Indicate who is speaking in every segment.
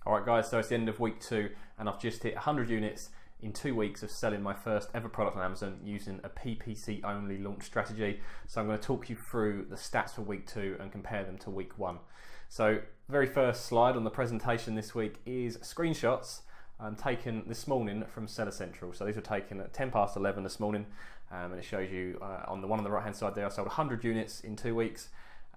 Speaker 1: Alright guys, so it's the end of week 2 and I've just hit 100 units in 2 weeks of selling my first ever product on Amazon using a PPC only launch strategy. So I'm going to talk you through the stats for week 2 and compare them to week 1. So very first slide on the presentation this week is screenshots taken this morning from Seller Central. So these were taken at 10 past 11 this morning, and it shows you on the one on the right hand side there, I sold 100 units in 2 weeks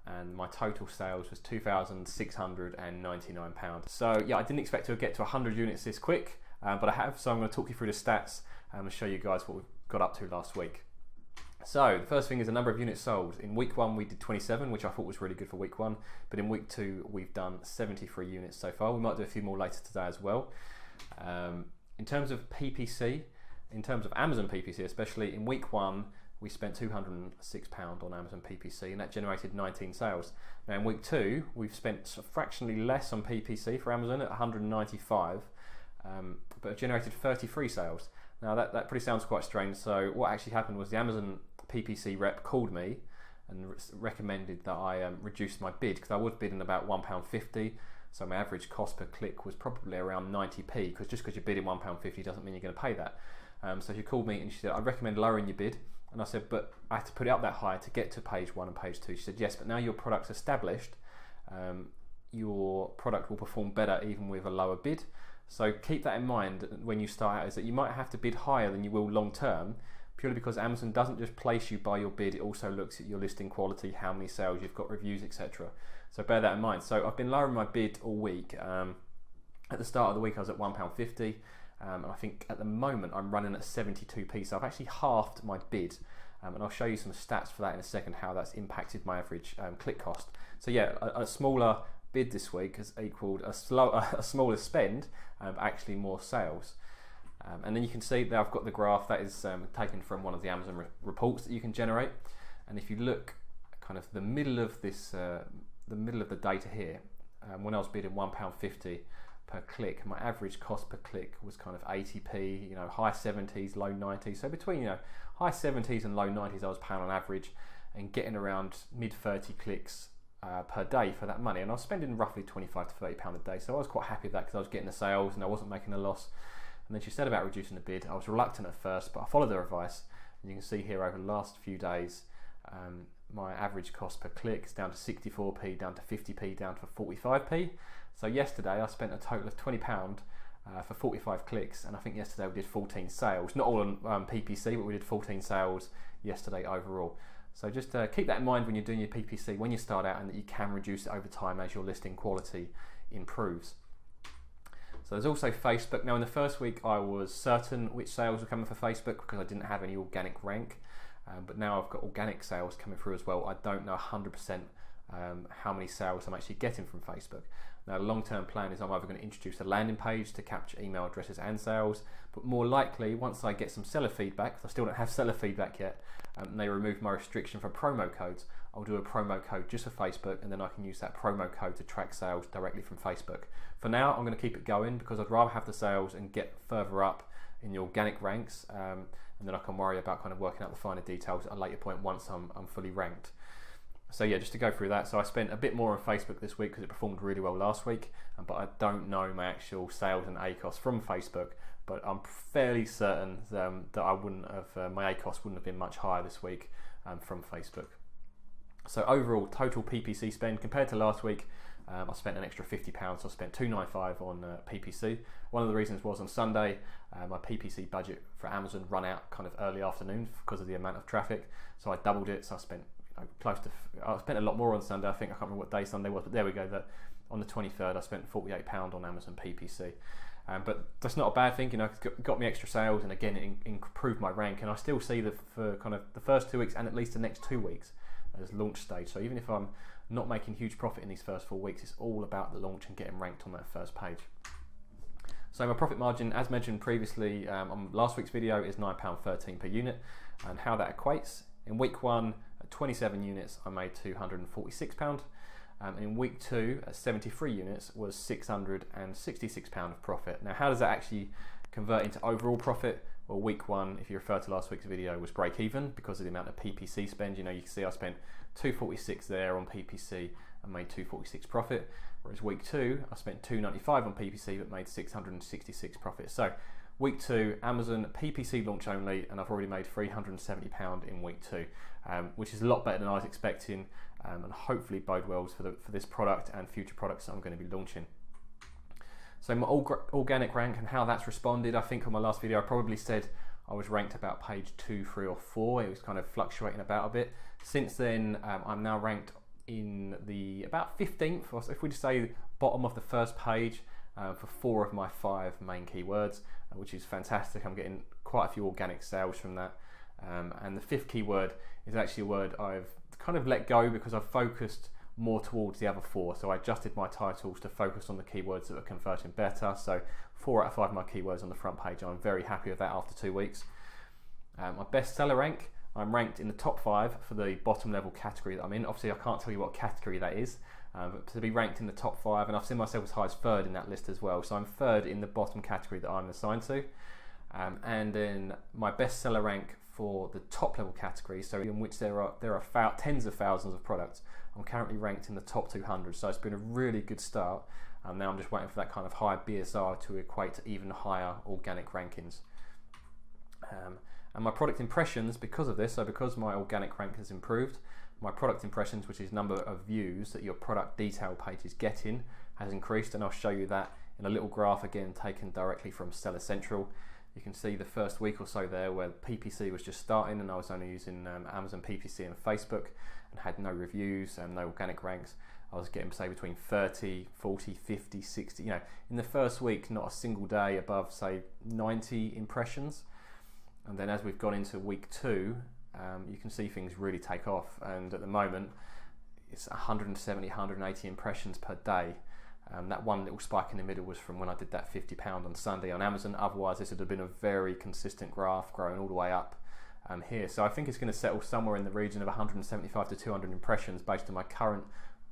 Speaker 1: and my total sales was £2,699. So yeah, I didn't expect to get to 100 units this quick, but I have, so I'm going to talk you through the stats and show you guys what we've got up to last week. So the first thing is the number of units sold. In week 1 we did 27, which I thought was really good for week 1, but in week 2 we've done 73 units so far. We might do a few more later today as well. In terms of PPC, in terms of Amazon PPC especially, in week 1 we spent £206 on Amazon PPC and that generated 19 sales. Now in week 2 we've spent fractionally less on PPC for Amazon at 195, but it generated 33 sales. Now that pretty sounds quite strange. So what actually happened was the Amazon PPC rep called me and recommended that I reduce my bid, because I was bidding about £1.50, so my average cost per click was probably around 90p, because just because you're bidding £1.50 doesn't mean you're going to pay that. So she called me and she said, I'd recommend lowering your bid. And I said, but I have to put it up that high to get to page 1 and page 2. She said, yes, but now your product's established, your product will perform better even with a lower bid. So keep that in mind when you start out, is that you might have to bid higher than you will long term, purely because Amazon doesn't just place you by your bid, it also looks at your listing quality, how many sales you've got, reviews, etc. So bear that in mind. So I've been lowering my bid all week. At the start of the week I was at £1.50. And I think at the moment I'm running at 72p, so I've actually halved my bid, and I'll show you some stats for that in a second, how that's impacted my average click cost. So yeah, a smaller bid this week has equaled a smaller spend, but actually more sales. And then you can see that I've got the graph that is taken from one of the Amazon reports that you can generate, and if you look kind of the middle of this, the middle of the data here, when I was bidding £1.50 per click, my average cost per click was kind of 80p, you know, high 70s, low 90s. So between, you know, high 70s and low 90s I was paying on average, and getting around mid 30 clicks per day for that money. And I was spending roughly £25 to £30 a day. So I was quite happy with that, because I was getting the sales and I wasn't making a loss. And then she said about reducing the bid. I was reluctant at first, but I followed her advice. And you can see here over the last few days, my average cost per click is down to 64p, down to 50p, down to 45p. So yesterday I spent a total of £20 for 45 clicks, and I think yesterday we did 14 sales. Not all on PPC, but we did 14 sales yesterday overall. So just keep that in mind when you're doing your PPC when you start out, and that you can reduce it over time as your listing quality improves. So there's also Facebook. Now in the first week I was certain which sales were coming for Facebook because I didn't have any organic rank, but now I've got organic sales coming through as well. I don't know 100% how many sales I'm actually getting from Facebook. Now the long-term plan is I'm either going to introduce a landing page to capture email addresses and sales, but more likely once I get some seller feedback, because I still don't have seller feedback yet, and they remove my restriction for promo codes, I'll do a promo code just for Facebook, and then I can use that promo code to track sales directly from Facebook. For now I'm going to keep it going, because I'd rather have the sales and get further up in the organic ranks, and then I can worry about kind of working out the finer details at a later point once I'm fully ranked. So yeah, just to go through that, so I spent a bit more on Facebook this week because it performed really well last week, but I don't know my actual sales and ACOS from Facebook, but I'm fairly certain that I wouldn't have, my ACOS wouldn't have been much higher this week from Facebook. So overall total PPC spend compared to last week, I spent an extra £50, so I spent £295 on PPC. One of the reasons was on Sunday my PPC budget for Amazon ran out kind of early afternoon because of the amount of traffic, so I doubled it, so I spent I spent a lot more on Sunday. I think I can't remember what day Sunday was, but there we go. That on the 23rd, I spent £48 on Amazon PPC. But that's not a bad thing, you know. It's got me extra sales, and again, it improved my rank. And I still see for kind of the first 2 weeks and at least the next 2 weeks as launch stage. So even if I'm not making huge profit in these first 4 weeks, it's all about the launch and getting ranked on that first page. So my profit margin, as mentioned previously on last week's video, is £9.13 per unit, and how that equates. In week 1, at 27 units, I made £246. And in week 2, at 73 units, was £666 of profit. Now, how does that actually convert into overall profit? Well, week 1, if you refer to last week's video, was break even because of the amount of PPC spend. You know, you can see I spent £246 there on PPC and made £246 profit. whereas week 2 I spent $295 on PPC but made 666 profits. So week 2, Amazon PPC launch only, and I've already made £370 in week 2, which is a lot better than I was expecting, and hopefully bode well for this product and future products that I'm going to be launching. So my organic rank and how that's responded, I think on my last video I probably said I was ranked about page 2, 3 or 4. It was kind of fluctuating about a bit. Since then I'm now ranked in the about 15th, or if we just say bottom of the first page, for 4 of my 5 main keywords, which is fantastic. I'm getting quite a few organic sales from that, and the 5th keyword is actually a word I've kind of let go because I've focused more towards the other 4. So I adjusted my titles to focus on the keywords that are converting better. So 4 out of 5 of my keywords on the front page. I'm very happy with that after 2 weeks. My bestseller rank, I'm ranked in the top 5 for the bottom level category that I'm in. Obviously I can't tell you what category that is, but to be ranked in the top 5, and I've seen myself as high as 3rd in that list as well. So I'm 3rd in the bottom category that I'm assigned to. And then my bestseller rank for the top level category, so in which there are tens of thousands of products, I'm currently ranked in the top 200. So it's been a really good start. Now I'm just waiting for that kind of high BSR to equate to even higher organic rankings. And my product impressions, because of this, so because my organic rank has improved, my product impressions, which is number of views that your product detail page is getting, has increased, and I'll show you that in a little graph, again taken directly from Seller Central. You can see the first week or so there where PPC was just starting and I was only using Amazon PPC and Facebook and had no reviews and no organic ranks. I was getting, say, between 30, 40, 50, 60, in the first week, not a single day above, say, 90 impressions. And then as we've gone into week 2, you can see things really take off, and at the moment it's 170, 180 impressions per day. That one little spike in the middle was from when I did that £50 on Sunday on Amazon. Otherwise this would have been a very consistent graph growing all the way up here. So I think it's going to settle somewhere in the region of 175 to 200 impressions based on my current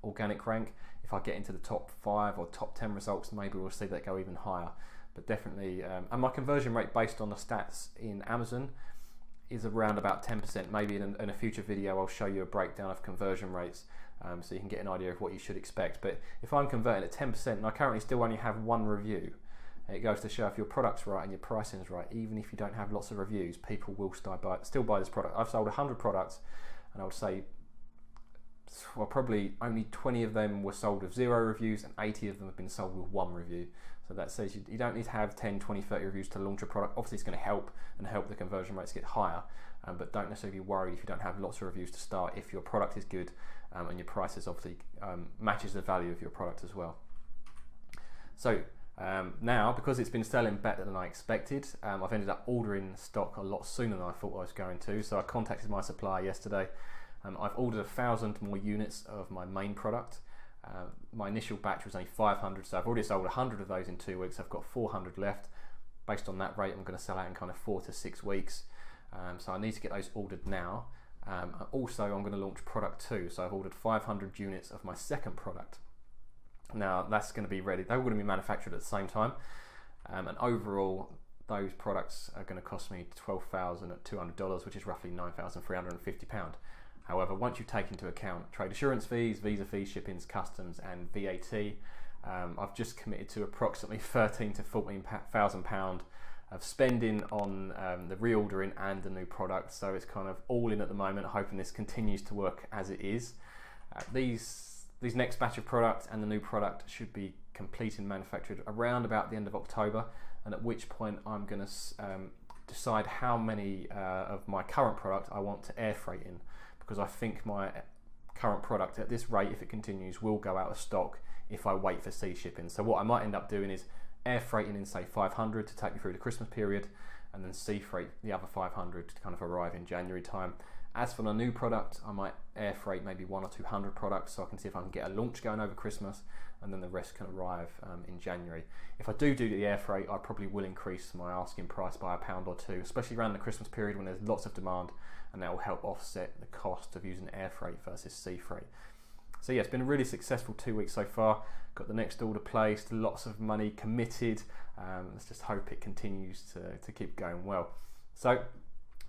Speaker 1: organic rank. If I get into the top 5 or top 10 results, maybe we'll see that go even higher. But definitely, and my conversion rate based on the stats in Amazon is around about 10%. Maybe in a future video I'll show you a breakdown of conversion rates, so you can get an idea of what you should expect. But if I'm converting at 10% and I currently still only have 1 review, it goes to show if your product's right and your pricing's right, even if you don't have lots of reviews, people will still buy this product. I've sold 100 products, and I would say, well, probably only 20 of them were sold with 0 reviews and 80 of them have been sold with 1 review. So that says you don't need to have 10, 20, 30 reviews to launch a product. Obviously it's going to help the conversion rates get higher, but don't necessarily be worried if you don't have lots of reviews to start, if your product is good and your prices obviously matches the value of your product as well. So now, because it's been selling better than I expected, I've ended up ordering stock a lot sooner than I thought I was going to. So I contacted my supplier yesterday. I've ordered 1,000 more units of my main product. My initial batch was only 500, so I've already sold 100 of those in 2 weeks. I've got 400 left. Based on that rate, I'm going to sell out in kind of 4 to 6 weeks. So I need to get those ordered now. Also, I'm going to launch product 2, so I've ordered 500 units of my second product. Now that's going to be ready. They're all going to be manufactured at the same time, and overall those products are going to cost me $12,200, which is roughly £9,350. However, once you take into account trade assurance fees, visa fees, shippings, customs and VAT, I've just committed to approximately £13,000 to £14,000 of spending on the reordering and the new product. So it's kind of all in at the moment, hoping this continues to work as it is. These next batch of products and the new product should be complete and manufactured around about the end of October, and at which point I'm going to decide how many of my current product I want to air freight in, because I think my current product at this rate, if it continues, will go out of stock if I wait for sea shipping. So what I might end up doing is air freighting in, say, 500 to take me through the Christmas period, and then sea freight the other 500 to kind of arrive in January time. As for the new product, I might air freight maybe 100 or 200 products, so I can see if I can get a launch going over Christmas, and then the rest can arrive in January. If I do the air freight, I probably will increase my asking price by £1 or £2, especially around the Christmas period when there's lots of demand, and that will help offset the cost of using air freight versus sea freight. So yeah, it's been a really successful 2 weeks so far. Got the next order placed, lots of money committed. Let's just hope it continues to keep going well. So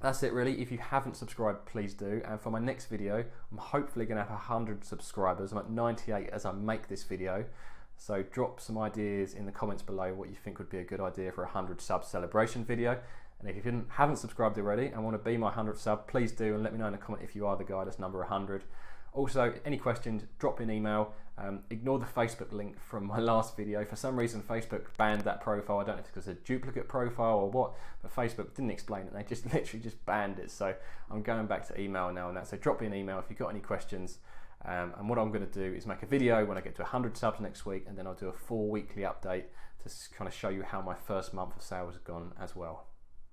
Speaker 1: That's it really. If you haven't subscribed, please do. And for my next video, I'm hopefully going to have 100 subscribers. I'm at 98 as I make this video. So drop some ideas in the comments below what you think would be a good idea for a 100 sub celebration video. And if you haven't subscribed already and want to be my 100th sub, please do, and let me know in a comment if you are the guy that's number 100. Also, any questions, drop me an email. Ignore the Facebook link from my last video. For some reason, Facebook banned that profile. I don't know if it's because it's a duplicate profile or what, but Facebook didn't explain it. They just literally just banned it. So I'm going back to email now and that. So drop me an email if you've got any questions. And what I'm going to do is make a video when I get to 100 subs next week, and then I'll do a full weekly update to kind of show you how my first month of sales has gone as well.